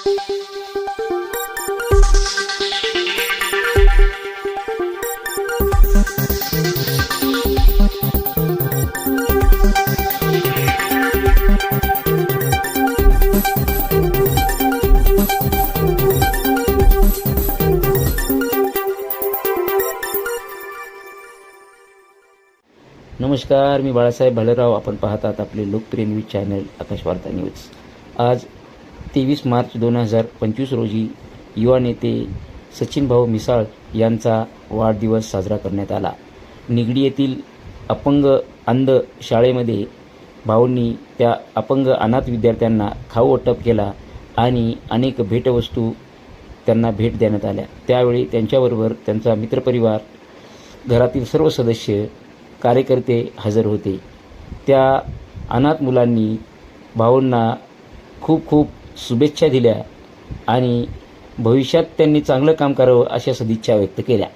नमस्कार, मी बाळासाहेब भालेराव. आपण पाहतात आपले लोकप्रिय न्यूज चॅनल आकाश वार्ता न्यूज. आज 23 मार्च 2025 रोजी युवा नेते सचिन भाऊ मिसाळ यांचा वाढदिवस साजरा करण्यात आला. निगडी येथील अपंग अंध शाळेमध्ये भाऊंनी त्या अपंग अनाथ विद्यार्थ्यांना खाऊ वाटप केला आणि अनेक भेटवस्तू त्यांना भेट देण्यात आल्या. त्यावेळी त्यांच्याबरोबर त्यांचा मित्रपरिवार, घरातील सर्व सदस्य, कार्यकर्ते हजर होते. त्या अनाथ मुलांनी भाऊंना खूप खूप शुभेच्छा दिल्या आणि भविष्यात त्यांनी चांगलं काम करावं अशा सदिच्छा व्यक्त केल्या.